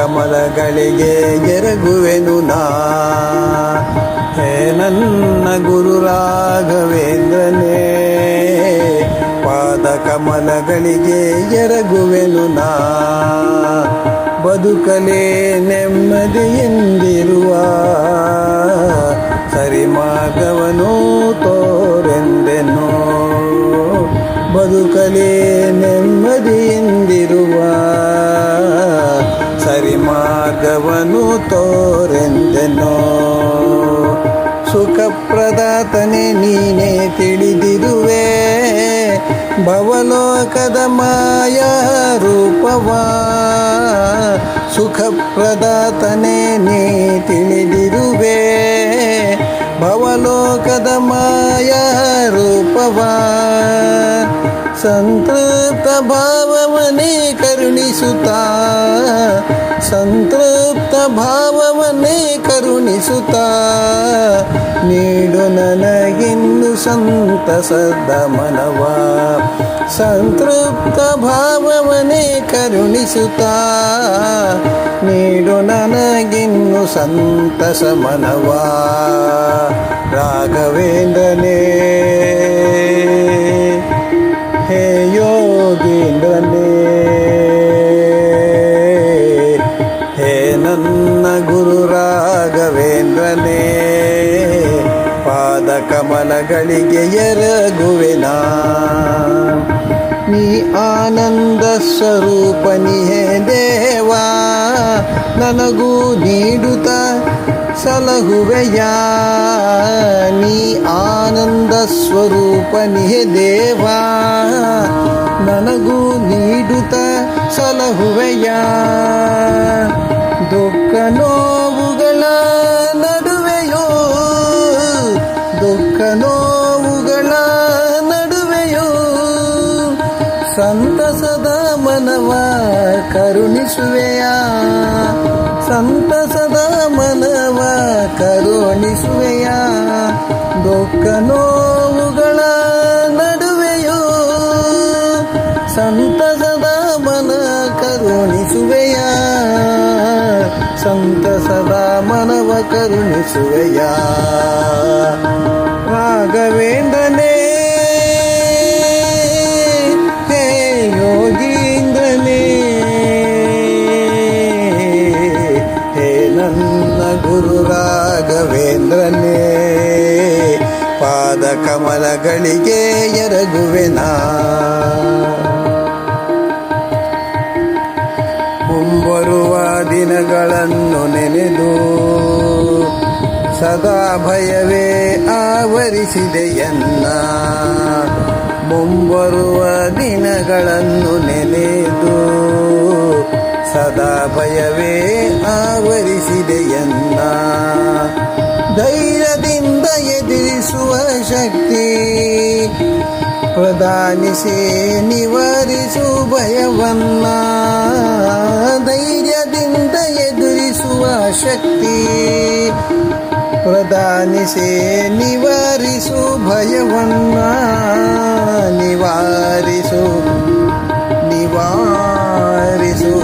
ಕಮಲಗಳಿಗೆ ಎರಗುವೆನು ನಾ. ಹೇ ನನ್ನ ಗುರು ರಾಘವೇಂದ್ರನೇ, ಪಾದ ಕಮಲಗಳಿಗೆ ಎರಗುವೆನು ನಾ. ಬದುಕಲೇ ನೆಮ್ಮದಿಯಿಂದಿರುವ ಸರಿ ಮಾರ್ಗವನು ತೋರೆಂದೆನು. ಬದುಕಲೇ ನೆಮ್ಮದಿಯಿಂದಿರುವ ಸರಿ ಮಾರ್ಗವನು ತೋರೆಂದೆನು. ಸುಖಪ್ರದಾತನೇ ನೀನೇ ತಿಳಿದಿರುವೆ, ಭವಲೋಕದ ಮಾಯಾ ರೂಪವಾ. ಸುಖಪ್ರದಾತನೇ ನೀ ತಿಳಿದಿರುವೆ, ಭವಲೋಕದ ಮಾಯಾ ರೂಪವಾ. ಸಂತೃಪ್ತ ಭಾವವನ್ನೇ ಕರುಣಿಸುತ್ತಾ, ಸಂತೃಪ್ತ ಭಾವವನ್ನೇ ಕರುಣಿಸುತ್ತಾ, ನೀಡು ನನಗಿನ್ನು ಸಂತಸದ ಮನವ. ಸಂತೃಪ್ತ ಭಾವವನ್ನೇ ಕರುಣಿಸುತ್ತಾ, ನೀಡು ನನಗಿನ್ನು ಸಂತಸ ಮನವ. ರಾಘವೇಂದ್ರನೇ, ಹೇ ಯೋಗೀಂದ್ರನೇ, ಹೇ ನನ್ನ ಗುರು ರಾಘವೇಂದ್ರನೇ, ಪಾದ ಕಮಲಗಳಿಗೆ ಎರಗುವೆನಾ. ನೀ ಆನಂದ ಸ್ವರೂಪನಿಹೇ ದೇವಾ, ನನಗೂ ನೀಡುತ್ತ ಸಲಹುವೆಯ. ನೀ ಆನಂದ ಸ್ವರೂಪನಿಹೇ ದೇವಾ, ನನಗೂ ನೀಡುತ್ತ ಸಲಹುವೆಯ. ದುಃಖ ನೋವುಗಳ ನಡುವೆಯೋ, ದುಃಖ ನೋವುಗಳ ನಡುವೆಯೋ, ಸಂತಸದ ಮನವ ಕರುಣಿಸುವೆಯ. ಸಂತಸದ ಮನವ ಕರುಣಿಸುವೆಯ. ದುಃಖ ನೋವುಗಳ ನಡುವೆಯೋ, ಸಂತಸದ ಮನ ಕರುಣಿಸುವೆಯ. ಸಂತಸದ ಮನವ ಕರುಣಿಸುವೆಯ. ರಾಘವೇಂದ್ರನೇ, ಹೇ ಯೋಗೀಂದ್ರನೇ, ಹೇ ನನ್ನ ಗುರು ರಾಘವೇಂದ್ರನೇ, ಪಾದ ಕಮಲಗಳಿಗೆ ಎರಗುವೆನಾ. ಮುಂಬರುವ ದಿನಗಳನ್ನು ನೆನೆದು ಸದಾ ಭಯವೇ ಆವರಿಸಿದೆಯನ್ನ. ಮುಂಬರುವ ದಿನಗಳನ್ನು ನೆನೆದು ಸದಾ ಭಯವೇ ಆವರಿಸಿದೆಯನ್ನ. ಧೈರ್ಯದಿಂದ ಎದುರಿಸುವ ಶಕ್ತಿ ಪ್ರದಾನಿಸಿ ನಿವಾರಿಸು ಭಯವನ್ನ. ಧೈರ್ಯದಿಂದ ಎದುರಿಸುವ ಶಕ್ತಿ ಪ್ರದಾನಿಸಿ ನಿವಾರಿಸು ಭಯವನ್ನ. ನಿವಾರಿಸು ನಿವಾರಿಸು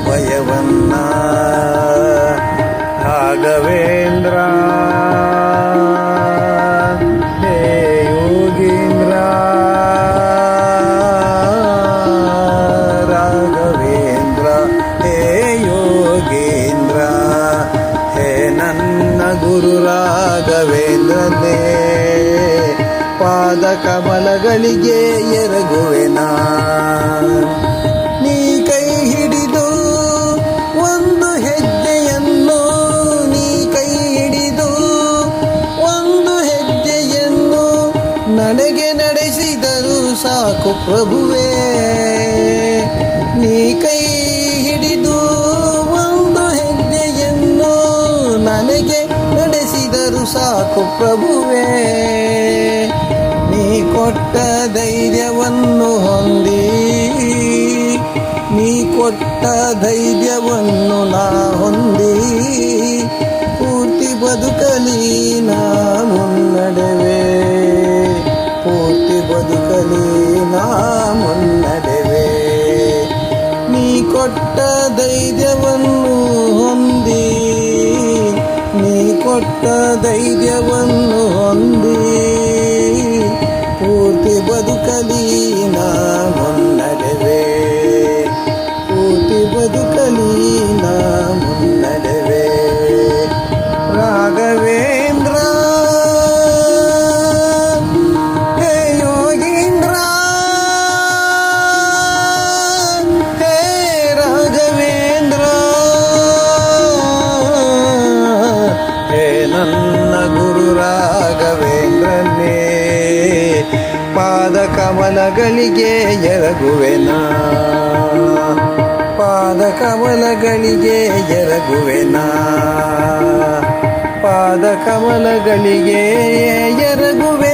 ಭಯವನ್ನ. ರಾಘವೇಂದ್ರ, ಹೇ ಯೋಗೀಂದ್ರ, ರಾಘವೇಂದ್ರ, ಹೇ ಯೋಗೀಂದ್ರ, ಹೇ ನನ್ನ ಗುರು ರಾಘವೇಂದ್ರನೇ, ಪಾದ ಕಮಲಗಳಿಗೆ ಎರಗುವೆನಾ. ನೀ ಕೈ ಹಿಡಿದು ಒಂದು ಹೆಜ್ಜೆಯನ್ನು, ನೀ ಕೈ ಹಿಡಿದು ಒಂದು ಹೆಜ್ಜೆಯನ್ನು ನನಗೆ ನಡೆಸಿದರು ಸಾಕು ಪ್ರಭುವೇ. ನೀ ಕೈ ಹಿಡಿದು ಒಂದು ಹೆಜ್ಜೆಯನ್ನು ನನಗೆ ನಡೆಸಿದರು ಸಾಕು ಪ್ರಭುವೇ. ನೀ ಕೊಟ್ಟ ಧೈರ್ಯವನ್ನು ಹೊಂದಿ, ನೀ ಕೊಟ್ಟ ಧೈರ್ಯವನ್ನು ನಾ ಹೊಂದಿ, ಪೂರ್ತಿ ಬದುಕಲಿ ನಾ ಮುನ್ನಡೆವೆ. ಪೂರ್ತಿ ಬದುಕಲಿ ನಾ ಮುನ್ನಡೆವೆ. ನೀ ಕೊಟ್ಟ ಧೈರ್ಯವನ್ನು ಪಾದ ಕಮಲಗಳಿಗೆ ಎರಗುವೆನಾ, ಪಾದ ಕಮಲಗಳಿಗೆ ಎರಗುವೆನಾ, ಪಾದ ಕಮಲಗಳಿಗೆ ಎರಗುವೆ.